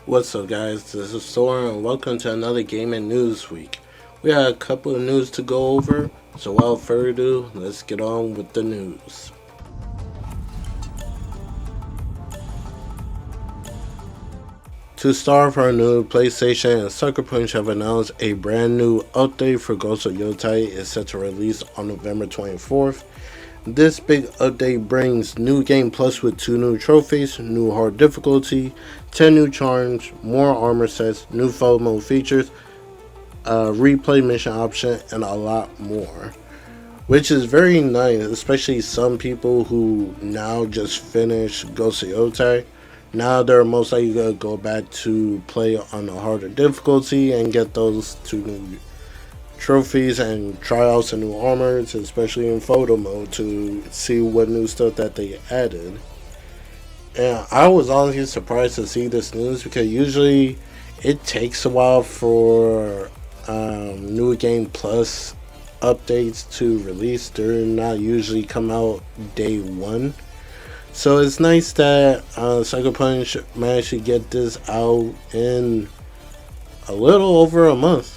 What's up, guys? This is Soren, and welcome to another Gaming News Week. We have a couple of news to go over, so without further ado, let's get on with the news. To start, our new PlayStation and Sucker Punch have announced a brand new update for Ghost of Yotei is set to release on November 24th. This big update brings New Game Plus with 2 new trophies, new hard difficulty, 10 new charms, more armor sets, new FOMO features, a replay mission option, and a lot more. Which is very nice, especially some people who now just finished Ghost of Yotei. Now they're most likely going to go back to play on a harder difficulty and get those 2 new trophies and try out some new armors, especially in photo mode, to see what new stuff that they added. And I was honestly surprised to see this news because usually it takes a while for new game plus updates to release. They're not usually come out day one. So it's nice that Sucker Punch managed to get this out in a little over a month,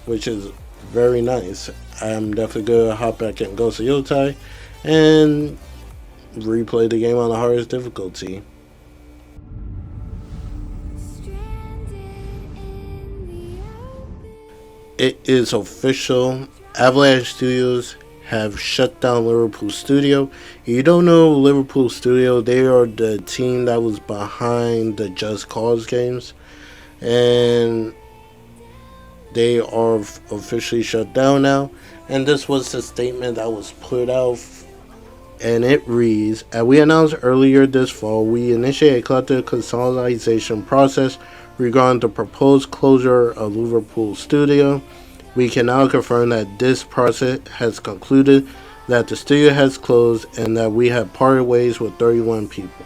which is very nice. I'm definitely gonna hop back in Ghost of Yotei and replay the game on the hardest difficulty. It is official. Avalanche Studios have shut down Liverpool Studio. If you don't know Liverpool Studio, they are the team that was behind the Just Cause games, and they are officially shut down now. And this was the statement that was put out, and it reads: as we announced earlier this fall, we initiated a collective consolidation process regarding the proposed closure of Liverpool Studio. We can now confirm that this process has concluded, that the studio has closed, and that we have parted ways with 31 people.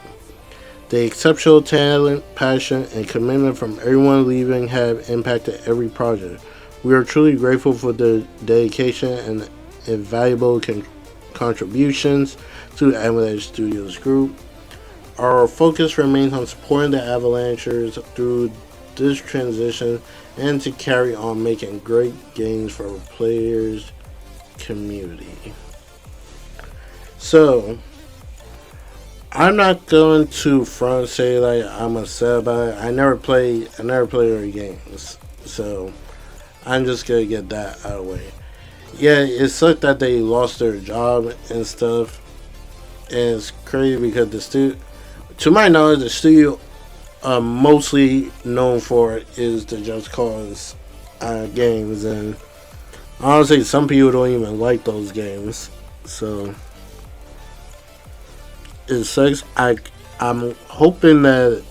The exceptional talent, passion, and commitment from everyone leaving have impacted every project. We are truly grateful for the dedication and invaluable contributions to the Avalanche Studios Group. Our focus remains on supporting the Avalanchers through this transition and to carry on making great games for our players' community. So, I'm not going to front say like I'm upset about it. I never play their games, so I'm just gonna get that out of the way. Yeah, it sucked that they lost their job and stuff. And it's crazy because to my knowledge, the studio mostly known for is the Just Cause games, and honestly, some people don't even like those games. So it sucks. I'm hoping that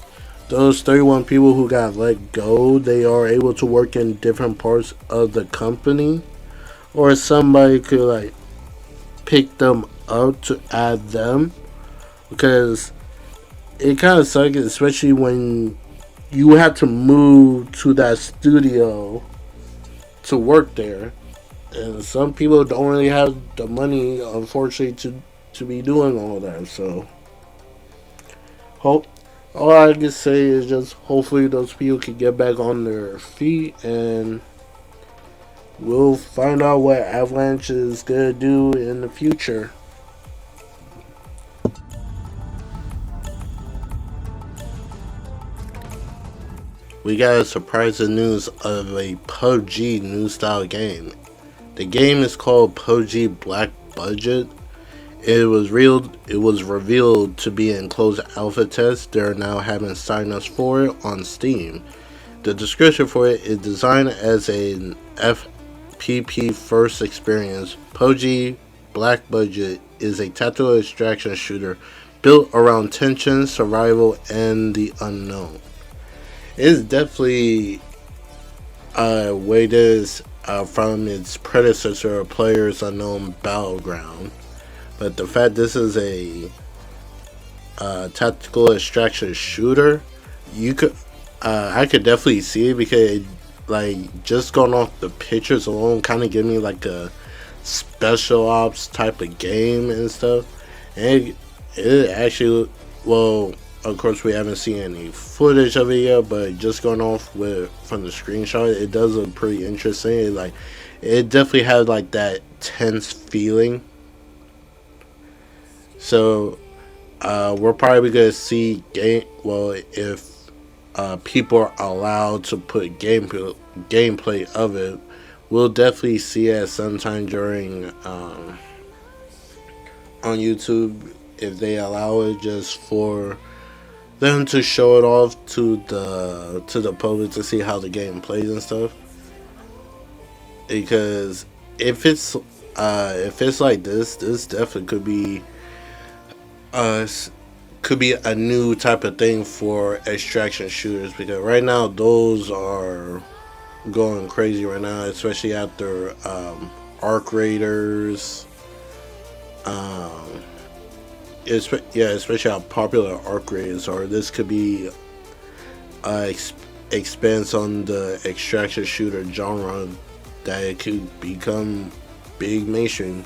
those 31 people who got let go, they are able to work in different parts of the company, or somebody could like pick them up to add them, because it kind of sucks, especially when you have to move to that studio to work there, and some people don't really have the money, unfortunately, to be doing all that. So, hope all I can say is just hopefully those people can get back on their feet, and we'll find out what Avalanche is gonna do in the future. We got a surprising news of a PUBG new style game. The game is called PUBG Black Budget. It was revealed to be in closed alpha test. They're now having sign-ups for it on Steam. The description for it is designed as an FPP first experience. PUBG Black Budget is a tactical extraction shooter built around tension, survival, and the unknown. It's definitely way this from its predecessor, Players Unknown Battleground. But the fact this is a tactical extraction shooter, I could definitely see it, because it, like, just going off the pictures alone, kind of give me like a special ops type of game and stuff. And it actually, well, of course, we haven't seen any footage of it yet, but just going off with from the screenshot, it does look pretty interesting. It definitely had like that tense feeling. So we're probably gonna see game. Well, if people are allowed to put gameplay of it, we'll definitely see it sometime during on YouTube if they allow it, just for them to show it off to the public to see how the game plays and stuff. Because if it's like this definitely uh could be a new type of thing for extraction shooters, because right now those are going crazy right now, especially after arc raiders. Um, yeah, especially how popular arc raiders are. This could be expands on the extraction shooter genre, that it could become big mainstream.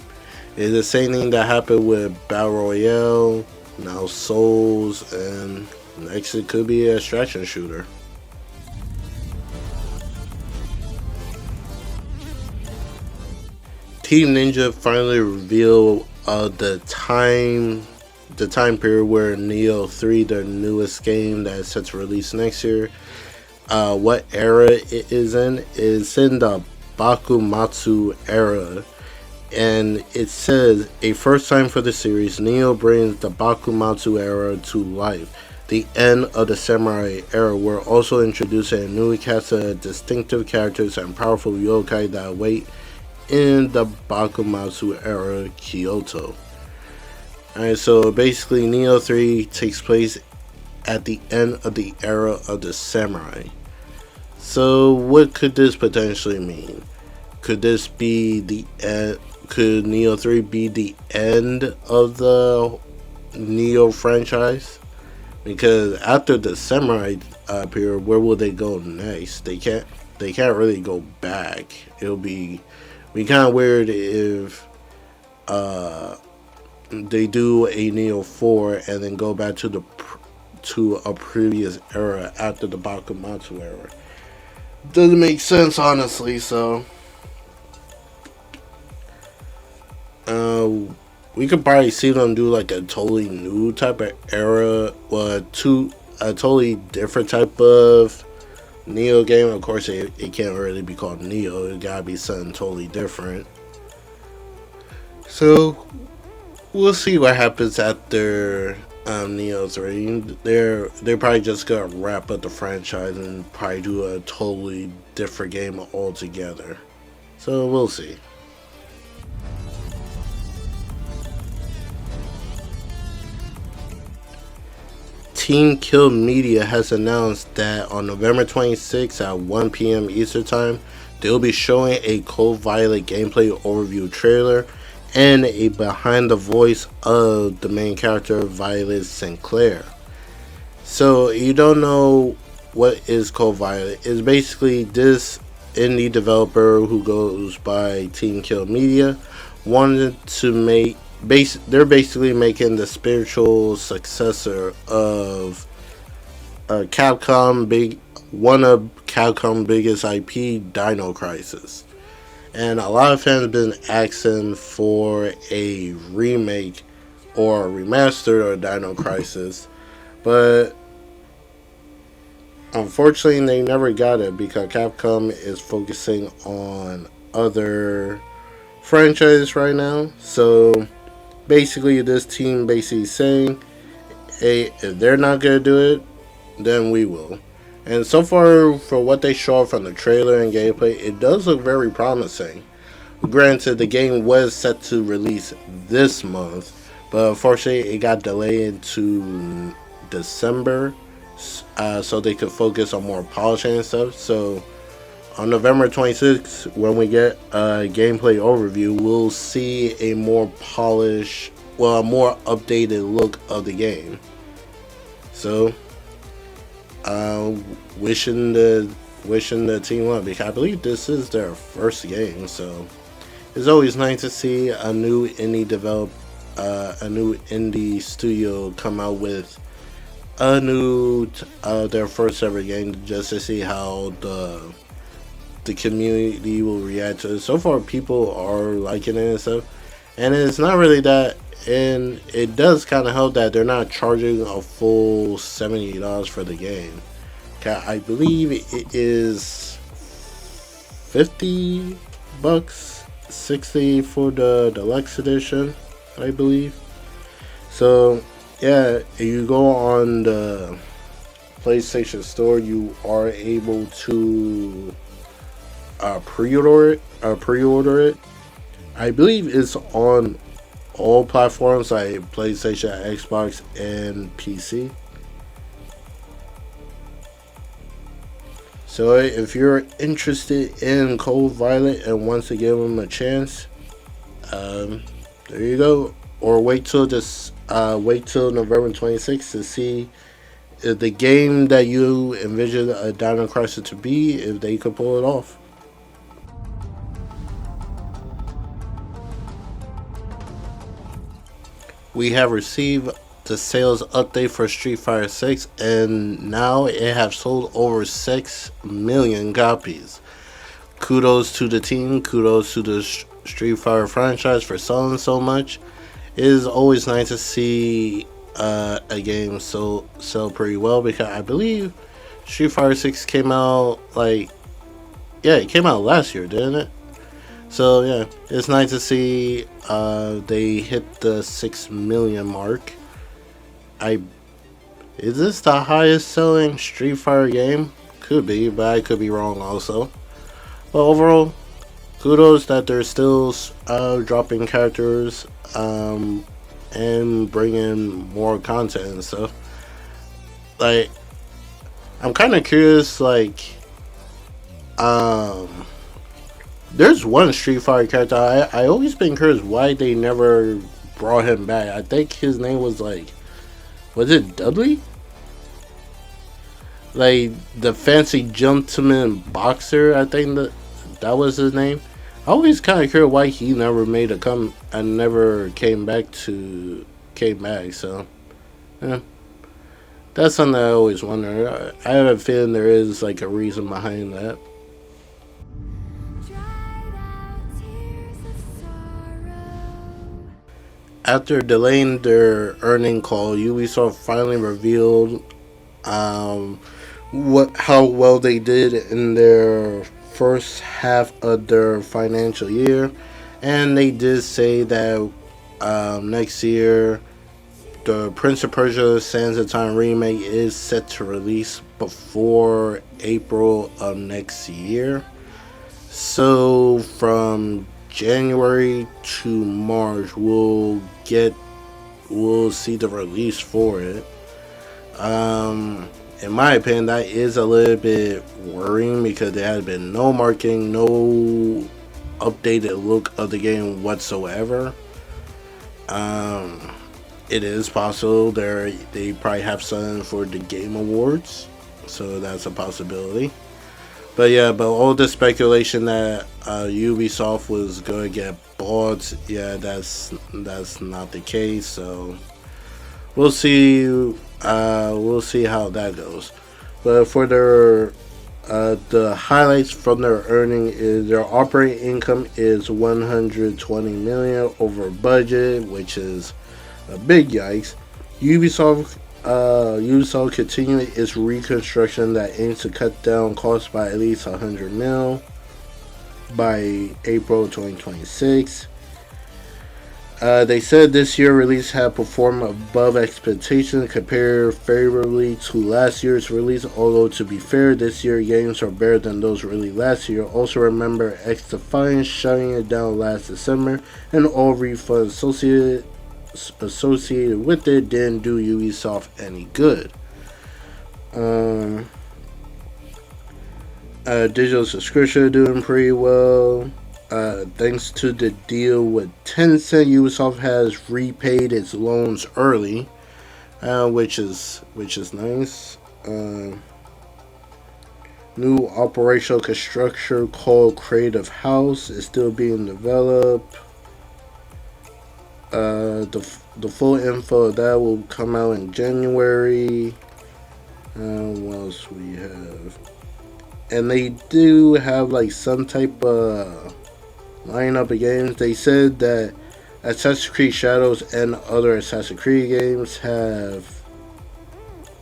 It's the same thing that happened with Battle Royale, now Souls, and next it could be an extraction shooter. Team Ninja finally revealed the time period where Nioh 3, their newest game that's set to release next year, what era it is in. It's in the Bakumatsu era, and it says, a first time for the series, Nioh brings the Bakumatsu era to life. The end of the samurai era. We're also introducing a new cast of distinctive characters and powerful yokai that await in the Bakumatsu era Kyoto. Alright, so basically Nioh 3 takes place at the end of the era of the samurai. So what could this potentially mean? Could this be the end? Could Nioh 3 be the end of the Nioh franchise? Because after the samurai period, where will they go next? They can't really go back. It'll be kind of weird if they do a Nioh 4 and then go back to a previous era after the Bakumatsu era. Doesn't make sense, honestly. So we could probably see them do like a totally new type of era, or a totally different type of Nioh game. Of course, it can't really be called Nioh. It gotta be something totally different. So we'll see what happens after Nioh 3. They're probably just gonna wrap up the franchise and probably do a totally different game altogether. So we'll see. Team Kill Media has announced that on November 26th at 1 p.m. Eastern Time, they'll be showing a Code Violet gameplay overview trailer and a behind the voice of the main character, Violet Sinclair. So you don't know what is Code Violet. It's basically this indie developer who goes by Team Kill Media wanted to make they're basically making the spiritual successor of one of Capcom biggest IP, Dino Crisis. And a lot of fans have been asking for a remake or a remaster of Dino Crisis, but unfortunately they never got it because Capcom is focusing on other franchises right now. So basically this team basically saying, hey, if they're not gonna do it, then we will. And so far, for what they show from the trailer and gameplay, it does look very promising. Granted, the game was set to release this month, but unfortunately it got delayed into December, so they could focus on more polishing and stuff. So on November 26th, when we get a gameplay overview, we'll see a more polished, well, a more updated look of the game. So, wishing the team luck, because I believe this is their first game. So it's always nice to see a new indie studio come out with their first ever game just to see how the community will react to it. So far, people are liking it and stuff, and it's not really that. And it does kind of help that they're not charging a full $70 for the game. I believe it is 50 bucks, 60 for the deluxe edition, I believe. So yeah, if you go on the PlayStation Store, you are able to pre-order it. Pre-order it. I believe it's on all platforms like PlayStation, Xbox, and PC. So if you're interested in Cold Violet and wants to give them a chance, there you go. Or wait till November 26th to see if the game that you envision a Dino Crisis to be, if they could pull it off. We have received the sales update for Street Fighter 6, and now it has sold over 6 million copies. Kudos to the team, kudos to the Street Fighter franchise for selling so much. It is always nice to see a game sell pretty well, because I believe Street Fighter 6 came out it came out last year, didn't it? So yeah, it's nice to see they hit the 6 million mark. I Is this the highest selling Street Fighter game? Could be, but I could be wrong also. But overall, kudos that they're still dropping characters and bringing more content and stuff. Like, I'm kind of curious. There's one Street Fighter character I always been curious why they never brought him back. I think his name was was it Dudley? Like the fancy gentleman boxer, I think that was his name. I always kind of curious why he never made a come and never came back. So yeah, that's something I always wonder. I have a feeling there is a reason behind that. After delaying their earning call, Ubisoft finally revealed how well they did in their first half of their financial year, and they did say that next year the Prince of Persia: Sands of Time remake is set to release before April of next year. So from January to March, we'll see the release for it. In my opinion, that is a little bit worrying because there has been no marketing, no updated look of the game whatsoever. It is possible they probably have something for the Game Awards, so that's a possibility. But yeah, but all the speculation that Ubisoft was going to get bought, yeah, that's not the case. So we'll see. We'll see how that goes. But for the highlights from their earning is their operating income is 120 million over budget, which is a big yikes. Ubisoft continuing its reconstruction that aims to cut down costs by at least 100 mil by April 2026. They said this year's release had performed above expectations, compared favorably to last year's release. Although to be fair, this year's games are better than those released last year. Also remember X Defiance shutting it down last December, and all refunds associated with it didn't do Ubisoft any good. Digital subscription doing pretty well. Thanks to the deal with Tencent, Ubisoft has repaid its loans early, which is nice. New operational construction called Creative House is still being developed. The full info of that will come out in January. What else we have? And they do have like some type of lineup of games. They said that Assassin's Creed Shadows and other Assassin's Creed games have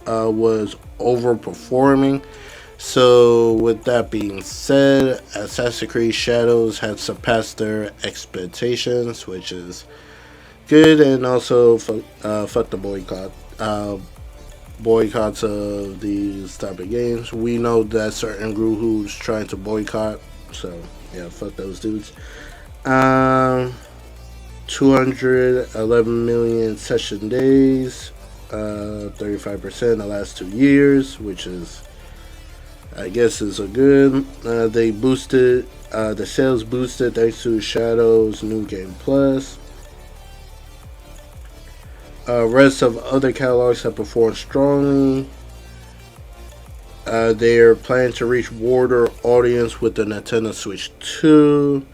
was overperforming. So with that being said, Assassin's Creed Shadows had surpassed their expectations, which is good, and also fuck the boycott. Boycotts of these type of games. We know that certain group who's trying to boycott, so yeah, fuck those dudes. Um, 211 million session days, 35% the last 2 years, which is, I guess, is a good. They boosted the sales boosted thanks to Shadow's new game plus. Rest of other catalogs have performed strongly. They're planning to reach broader audience with the Nintendo Switch 2.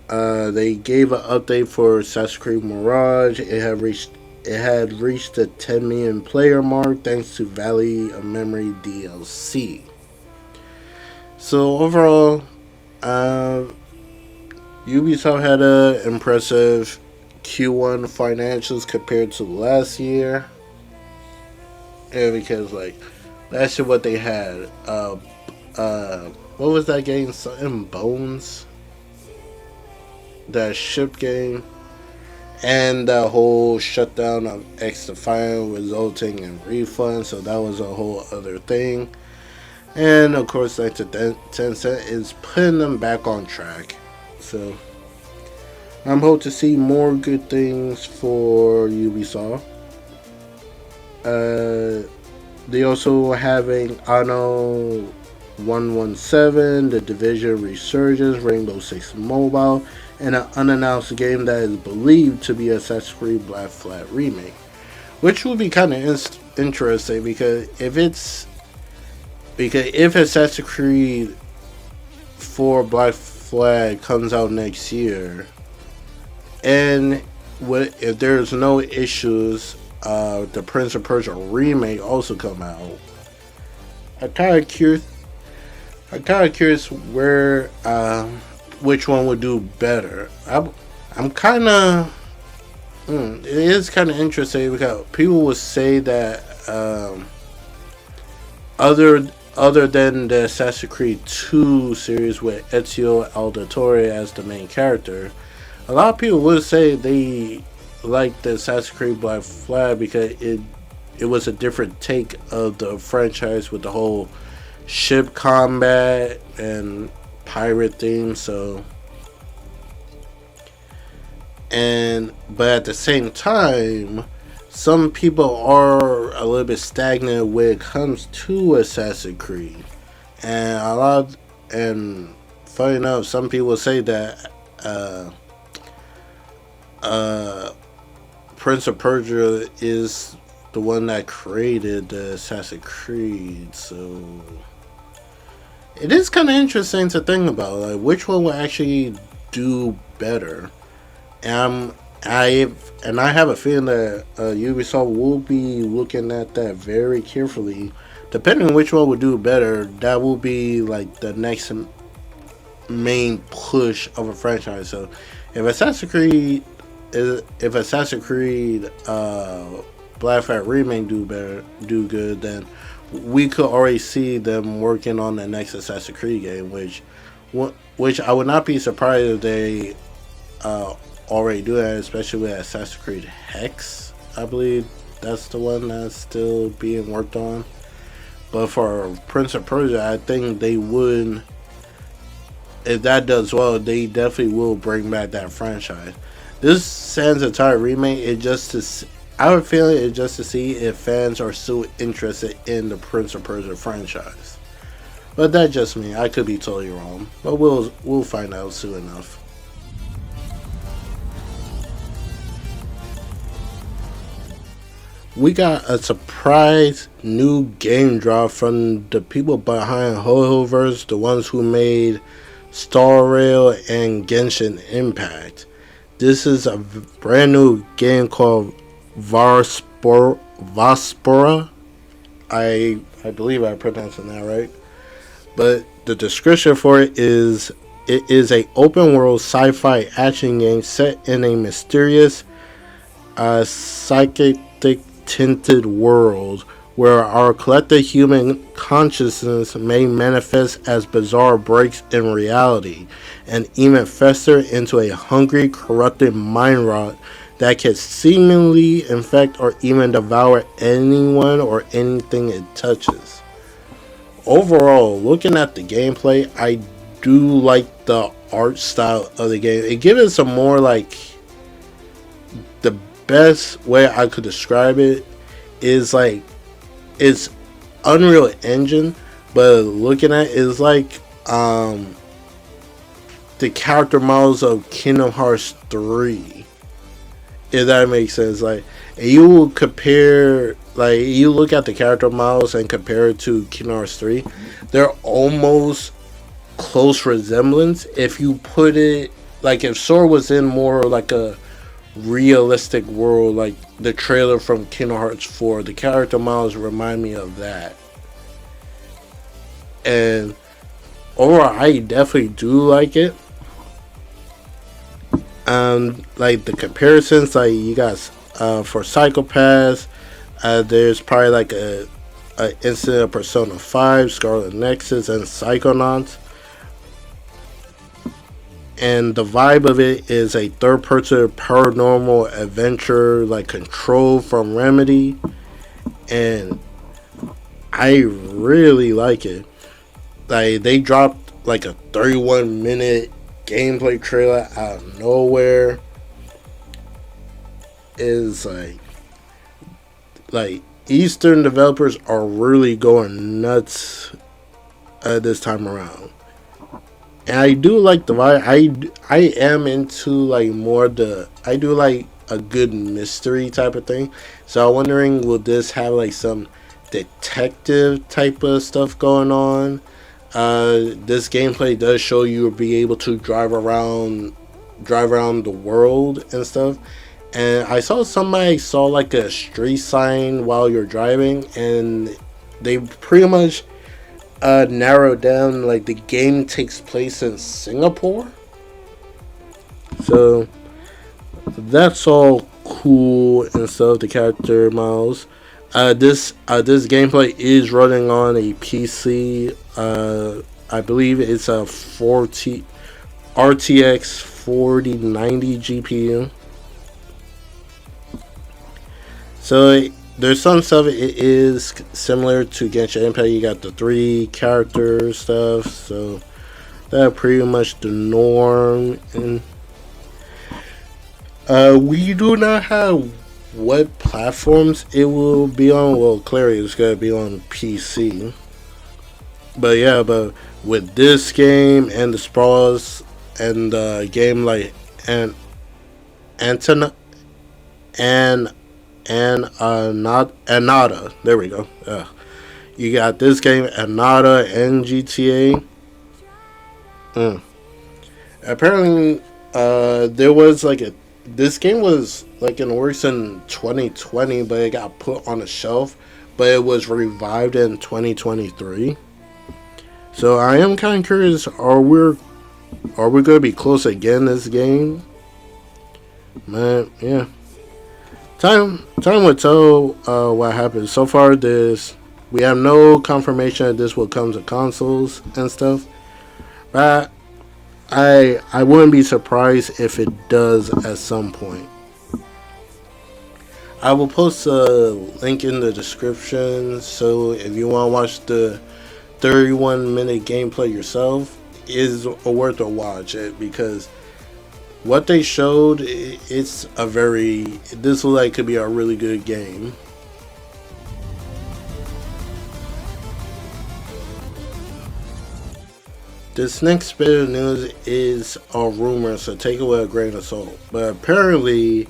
They gave an update for Assassin's Creed Mirage. It had reached the 10 million player mark thanks to Valley of Memory DLC. So overall, uh, Ubisoft had an impressive Q1 financials compared to last year. Yeah, because like last year, what they had, what was that game? Something Bones, that ship game, and the whole shutdown of X Defiant resulting in refunds. So that was a whole other thing. And of course, like the Tencent is putting them back on track. So I'm hoping to see more good things for Ubisoft. Uh, they also having Anno 117, The Division Resurgence, Rainbow Six Mobile, and an unannounced game that is believed to be Assassin's Creed Black Flag remake, which would be kind of interesting because if Assassin's Creed 4 Black Flag comes out next year, and if there's no issues, the Prince of Persia remake also come out. I'm kind of curious. I'm kind of curious where, which one would do better. I'm kind of. It is kind of interesting because people would say that other than the Assassin's Creed 2 series with Ezio Auditore as the main character, a lot of people would say they like the Assassin's Creed Black Flag because it was a different take of the franchise with the whole ship combat and pirate theme. So, but at the same time, some people are a little bit stagnant when it comes to Assassin's Creed, and and funny enough, some people say that uh, Prince of Persia is the one that created the Assassin's Creed. So it is kind of interesting to think about, like which one will actually do better. And I have a feeling that Ubisoft will be looking at that very carefully. Depending on which one will do better, that will be like the next main push of a franchise. So if Assassin's Creed Black Flag remake do good, then we could already see them working on the next Assassin's Creed game, which I would not be surprised if they already do that, especially with Assassin's Creed Hex. I believe that's the one that's still being worked on. But for Prince of Persia, I think they would. If that does well, they definitely will bring back that franchise. This Sans entire remake is just to. I would feel it just to see if fans are still interested in the Prince of Persia franchise. But that's just me. I could be totally wrong. But we'll find out soon enough. We got a surprise new game drop from the people behind Hohoverse, the ones who made Star Rail and Genshin Impact. This is a brand new game called Varsapura. I I believe I'm pronouncing that right. But the description for it is a open world sci-fi action game set in a mysterious psychic tinted world where our collective human consciousness may manifest as bizarre breaks in reality and even fester into a hungry, corrupted mind rot that can seemingly infect or even devour anyone or anything it touches. Overall, looking at the gameplay, I do like the art style of the game. It gives it some more like the best way I could describe it is like it's Unreal Engine, but looking at it is like the character models of Kingdom Hearts 3. If that makes sense. Like you compare like you look at the character models and compare it to Kingdom Hearts 3, they're almost close resemblance. If you put it like if Sora was in more like a realistic world, like the trailer from Kingdom Hearts 4, the character models remind me of that. And overall, I definitely do like it. Like the comparisons, like you got for Psychopaths, there's probably like a incident of Persona 5, Scarlet Nexus, and Psychonauts. And the vibe of it is a third-person paranormal adventure, like Control from Remedy, and I really like it. Like they dropped like a 31-minute gameplay trailer out of nowhere. Is like Eastern developers are really going nuts this time around. And I do like the vibe. I am into like more the I do like a good mystery type of thing. So I'm wondering, will this have like some detective type of stuff going on? This gameplay does show you will be able to drive around the world and stuff. And I saw somebody saw like a street sign while you're driving, and they pretty much narrowed down like the game takes place in Singapore. So that's all cool and stuff. The character models. This gameplay is running on a PC. I believe it's a 40 RTX 4090 GPU. So there's some stuff it is similar to Genshin Impact. You got the 3 character stuff, so that's pretty much the norm. And we do not have what platforms it will be on. Well, clearly it's gonna be on PC. But yeah, but with this game and the sprawls and the game like and Antenna and not Anada. There we go. You got this game, Anada and GTA. Apparently, there was like a. This game was like in the works in 2020, but it got put on a shelf. But it was revived in 2023. So I am kind of curious. Are we gonna be close again this game? Man, yeah. Time will tell what happens. So far, we have no confirmation that this will come to consoles and stuff. But I wouldn't be surprised if it does at some point. I will post a link in the description, so if you want to watch the 31-minute gameplay yourself, is worth a watch it, because what they showed, this looks like could be a really good game. This next bit of news is a rumor, so take it with a grain of salt. But apparently,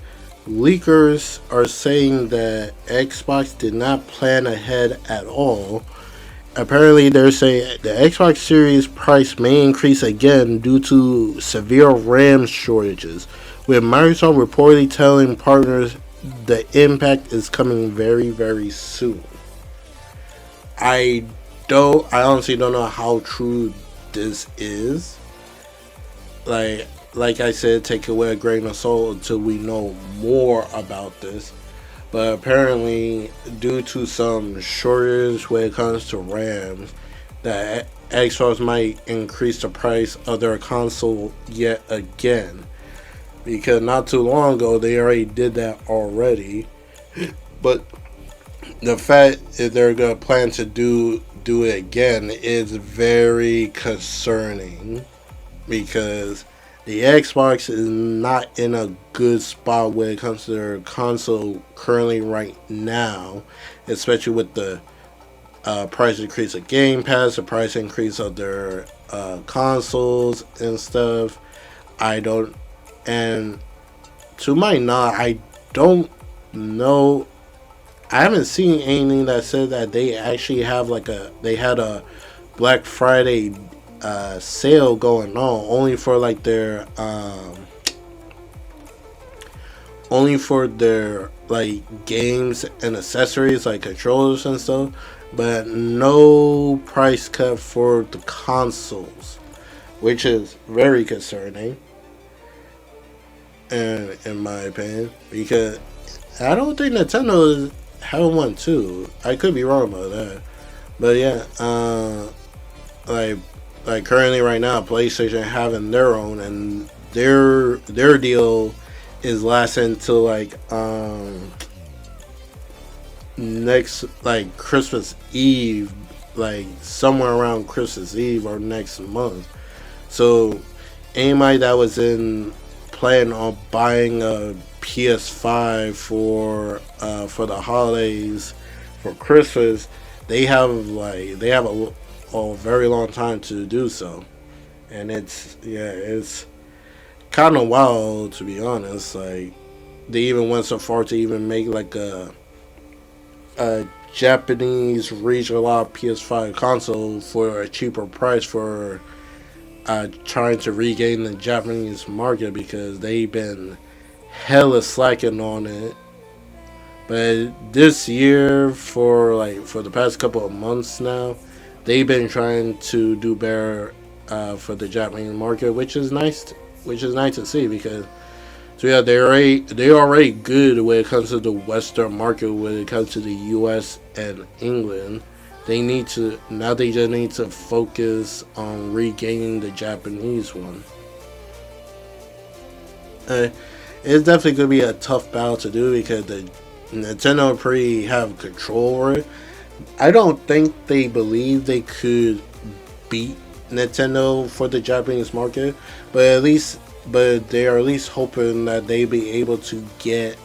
leakers are saying that Xbox did not plan ahead at all. Apparently, they're saying the Xbox Series price may increase again due to severe RAM shortages, with Microsoft reportedly telling partners the impact is coming very, very soon. I I honestly don't know how true this is. Like I said, take it with a grain of salt until we know more about this. But apparently, due to some shortage when it comes to RAMs, that Xbox might increase the price of their console yet again. Because not too long ago, they already did that already. But the fact that they're gonna plan to do it again is very concerning because the Xbox is not in a good spot when it comes to their console currently right now, especially with the price increase of Game Pass, the price increase of their consoles and stuff. I don't, and to my knowledge, I don't know. I haven't seen anything that said that they actually have they had a Black Friday sale going on only for like their only for their like games and accessories like controllers and stuff, but no price cut for the consoles, which is very concerning in my opinion, because I don't think Nintendo is having one too. I could be wrong about that, but yeah, like currently right now, PlayStation having their own, and their deal is lasting until next like Christmas Eve, like somewhere around Christmas Eve or next month. So anybody that was in planning on buying a PS5 for the holidays for Christmas, they have a very long time to do so, and it's kind of wild to be honest. Like they even went so far to even make like a Japanese regionalized PS5 console for a cheaper price for trying to regain the Japanese market because they've been hella slacking on it. But this year, for the past couple of months now, they've been trying to do better for the Japanese market, which is nice to see because so yeah, they're already good when it comes to the Western market. When it comes to the U.S. and England, they just need to focus on regaining the Japanese one. Uh, it's definitely gonna be a tough battle to do because the Nintendo pretty have control over it. I don't think they believe they could beat Nintendo for the Japanese market, but they are at least hoping that they be able to get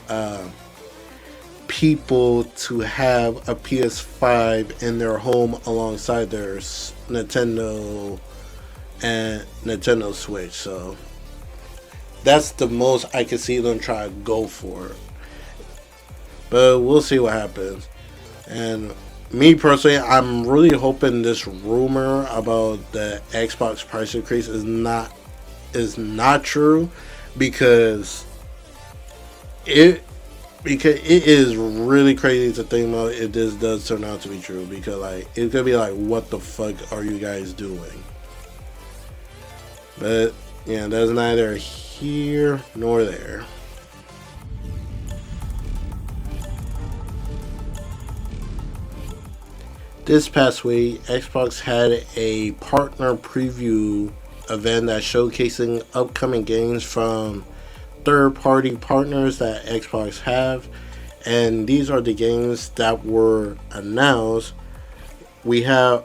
people to have a PS5 in their home alongside their Nintendo and Nintendo Switch. So that's the most I can see them try to go for. But we'll see what happens. And me personally, I'm really hoping this rumor about the Xbox price increase is not true because it it is really crazy to think about if this does turn out to be true because like it's gonna be like what the fuck are you guys doing? But yeah, that's neither here nor there. This past week, Xbox had a partner preview event that's showcasing upcoming games from third-party partners that Xbox have, and these are the games that were announced. We have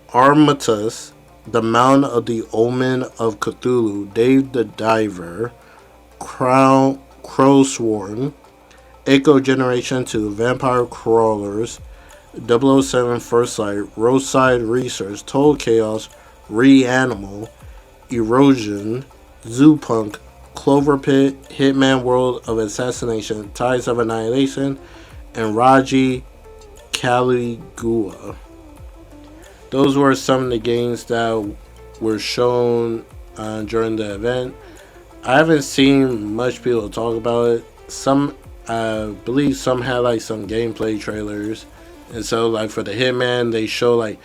Armatus, The Mound of the Omen of Cthulhu, Dave the Diver, Crowsworn, Echo Generation 2, Vampire Crawlers, 007 First Light, Roadside Research, Total Chaos, Reanimal, Erosion, Zoopunk, Clover Pit, Hitman World of Assassination, Ties of Annihilation, and Raji Caligula. Those were some of the games that were shown during the event. I haven't seen much people talk about it. Some, I believe, some had like some gameplay trailers And so, like for the Hitman, they show like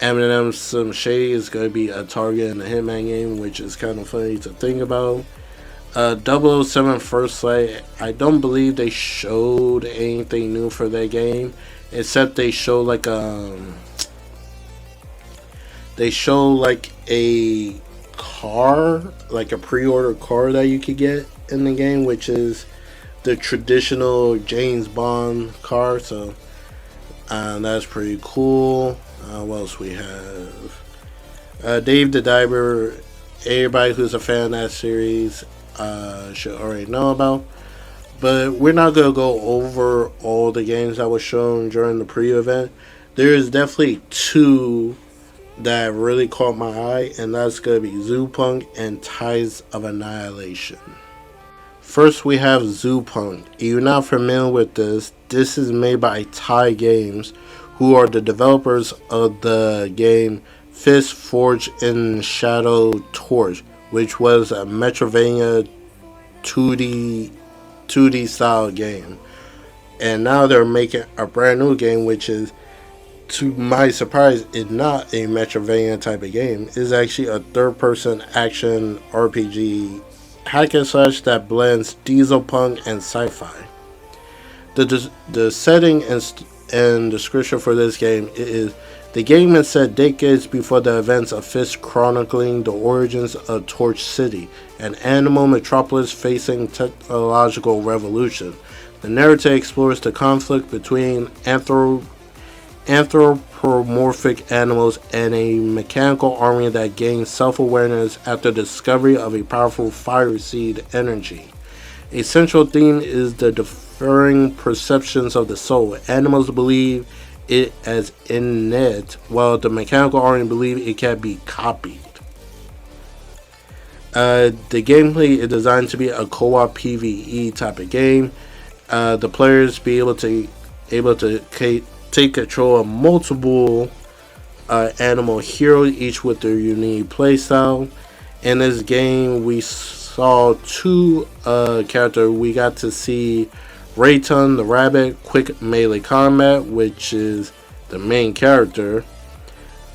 Eminem some shade is going to be a target in the Hitman game, which is kind of funny to think about. 007 First Light, I don't believe they showed anything new for that game, except they show like a car, like a pre-order car that you could get in the game, which is the traditional James Bond car. So that's pretty cool. What else we have? Dave the Diver. Everybody who's a fan of that series should already know about. But we're not going to go over all the games that were shown during the pre-event. There is definitely two that really caught my eye, and that's going to be Zoopunk and Tides of Annihilation. First, we have Zoopunk. If you're not familiar with this is made by Thai Games, who are the developers of the game Fist Forged in Shadow Torch, which was a Metrovania 2D style game. And now they're making a brand new game, which is, to my surprise, is not a Metrovania type of game. It's actually a third-person action RPG hack and slash that blends diesel punk and sci-fi. The setting and description for this game is: the game is set decades before the events of Fist, chronicling the origins of Torch City, an animal metropolis facing technological revolution. The narrative explores the conflict between anthropomorphic animals and a mechanical army that gains self-awareness after the discovery of a powerful fire seed energy. A central theme is the differing perceptions of the soul. Animals believe it as innate, while the mechanical army believe it can be copied. The gameplay is designed to be a co-op PvE type of game. The players be able to take control of multiple animal heroes, each with their unique playstyle. In this game, we saw two characters. We got to see Rayton the rabbit, quick melee combat, which is the main character.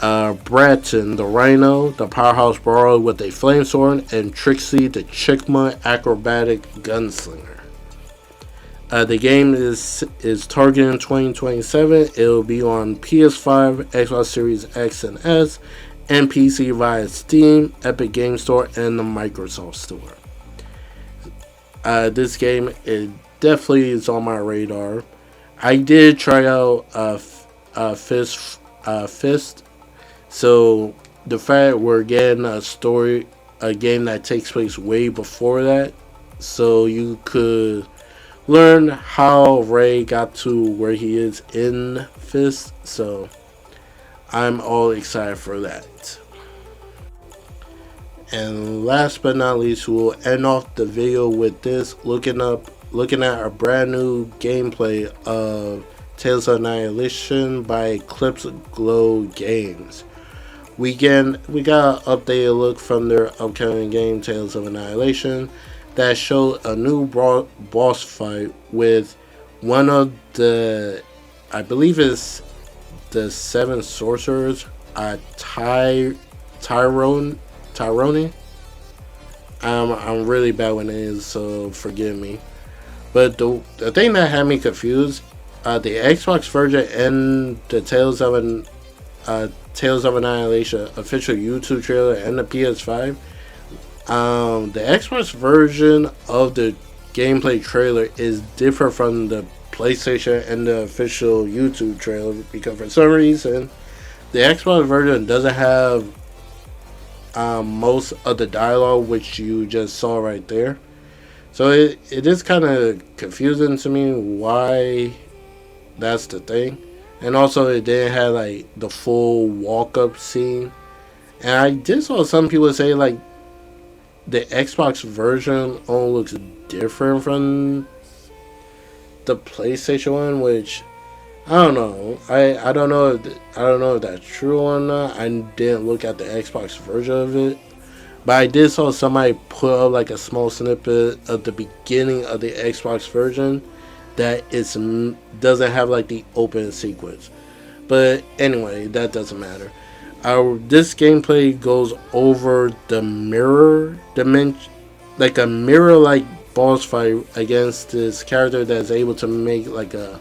Bratton the rhino, the powerhouse brawler with a flame sword, and Trixie the Chikma acrobatic gunslinger. The game is targeting 2027. It will be on PS5, Xbox Series X and S, and PC via Steam, Epic Game Store, and the Microsoft Store. This game definitely is on my radar. I did try out Fist. So the fact we're getting a game that takes place way before that, so you could learn how Ray got to where he is in Fist. So I'm all excited for that. And last but not least, we'll end off the video with this, looking at a brand new gameplay of Tales of Annihilation by Eclipse Glow Games. We got an updated look from their upcoming game Tales of Annihilation that showed a new boss fight with one of the, I believe it's the seven sorcerers, Tyrone. I'm really bad with names, so forgive me. But the thing that had me confused, the Xbox version and the Tales of Annihilation official YouTube trailer and the PS5. The Xbox version of the gameplay trailer is different from the PlayStation and the official YouTube trailer, because for some reason the Xbox version doesn't have most of the dialogue, which you just saw right there. So it is kind of confusing to me why that's the thing. And also it didn't have like the full walk up scene. And I did saw some people say like the Xbox version only looks different from the PlayStation one, which I don't know. I don't know if that's true or not. I didn't look at the Xbox version of it, but I did saw somebody put up like a small snippet of the beginning of the Xbox version that doesn't have like the open sequence. But anyway, that doesn't matter. This gameplay goes over the mirror dimension, like a mirror like boss fight against this character that's able to make like a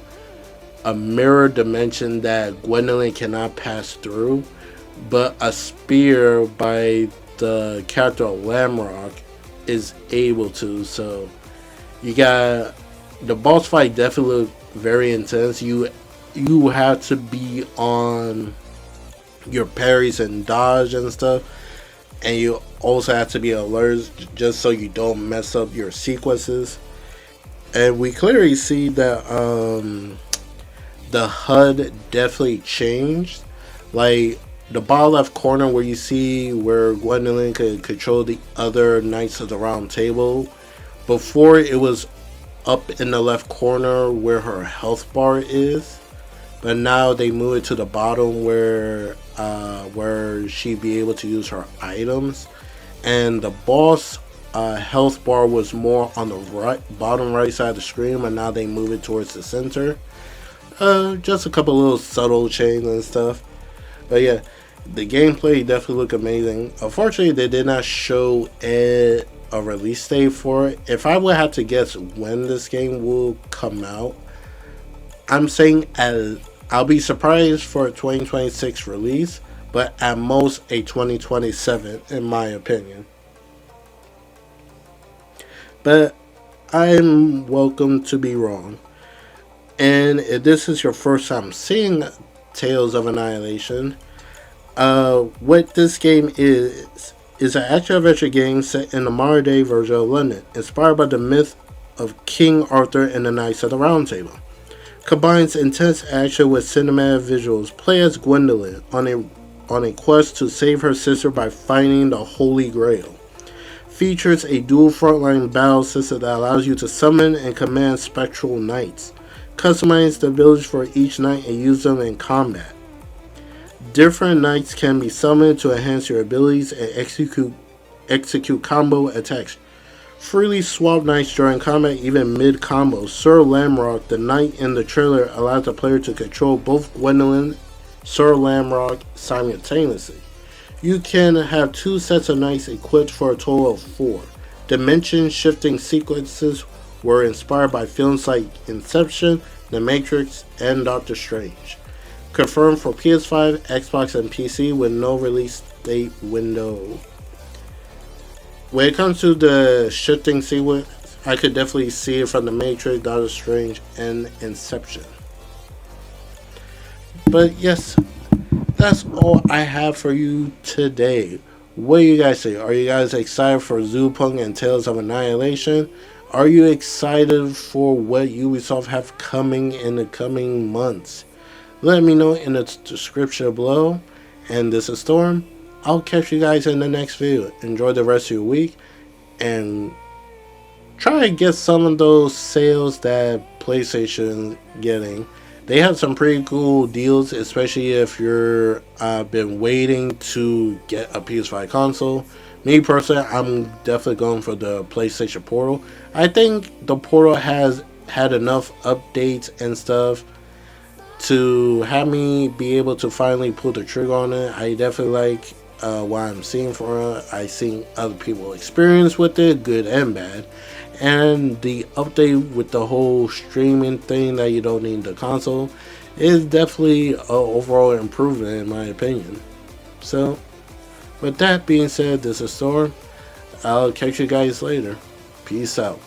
mirror dimension that Gwendolyn cannot pass through, but a spear by the character Lamrock is able to. So you got the boss fight definitely looked very intense. You have to be on your parries and dodge and stuff, and you also have to be alert just so you don't mess up your sequences. And we clearly see that the HUD definitely changed. Like the bottom left corner where you see where Gwendolyn could control the other Knights of the Round Table. Before it was up in the left corner where her health bar is, but now they move it to the bottom where she'd be able to use her items. And the boss health bar was more on the bottom right side of the screen, and now they move it towards the center. Just a couple little subtle changes and stuff. But yeah, the gameplay definitely looked amazing. Unfortunately, they did not show a release date for it. If I would have to guess when this game will come out, I'm saying I'll be surprised for a 2026 release, but at most a 2027 in my opinion. But I'm welcome to be wrong. And if this is your first time seeing Tales of Annihilation, what this game is an action adventure game set in the modern day version of London, inspired by the myth of King Arthur and the Knights of the Round Table. Combines intense action with cinematic visuals. Play as Gwendolyn on a quest to save her sister by finding the Holy Grail. Features a dual frontline battle system that allows you to summon and command spectral knights. Customize the village for each knight and use them in combat. Different knights can be summoned to enhance your abilities and execute combo attacks. Freely swap knights during combat, even mid-combo. Sir Lamrock, the knight in the trailer, allows the player to control both Gwendolyn and Sir Lamrock simultaneously. You can have 2 sets of knights equipped for a total of 4. Dimension shifting sequences were inspired by films like Inception, The Matrix, and Doctor Strange. Confirmed for PS5, Xbox, and PC with no release date window. When it comes to the shifting sequence, I could definitely see it from The Matrix, Doctor Strange, and Inception. But yes, that's all I have for you today. What do you guys say? Are you guys excited for Zoopunk and Tales of Annihilation? Are you excited for what Ubisoft have coming in the coming months? Let me know in the description below. And this is Storm. I'll catch you guys in the next video. Enjoy the rest of your week. And try to get some of those sales that PlayStation's getting. They have some pretty cool deals, especially if you're been waiting to get a PS5 console. Me personally, I'm definitely going for the PlayStation Portal. I think the Portal has had enough updates and stuff to have me be able to finally pull the trigger on it. I definitely like what I'm seeing for it. I seen other people experience with it, good and bad. And the update with the whole streaming thing that you don't need the console is definitely an overall improvement in my opinion. So, with that being said, this is Storm. I'll catch you guys later. Peace out.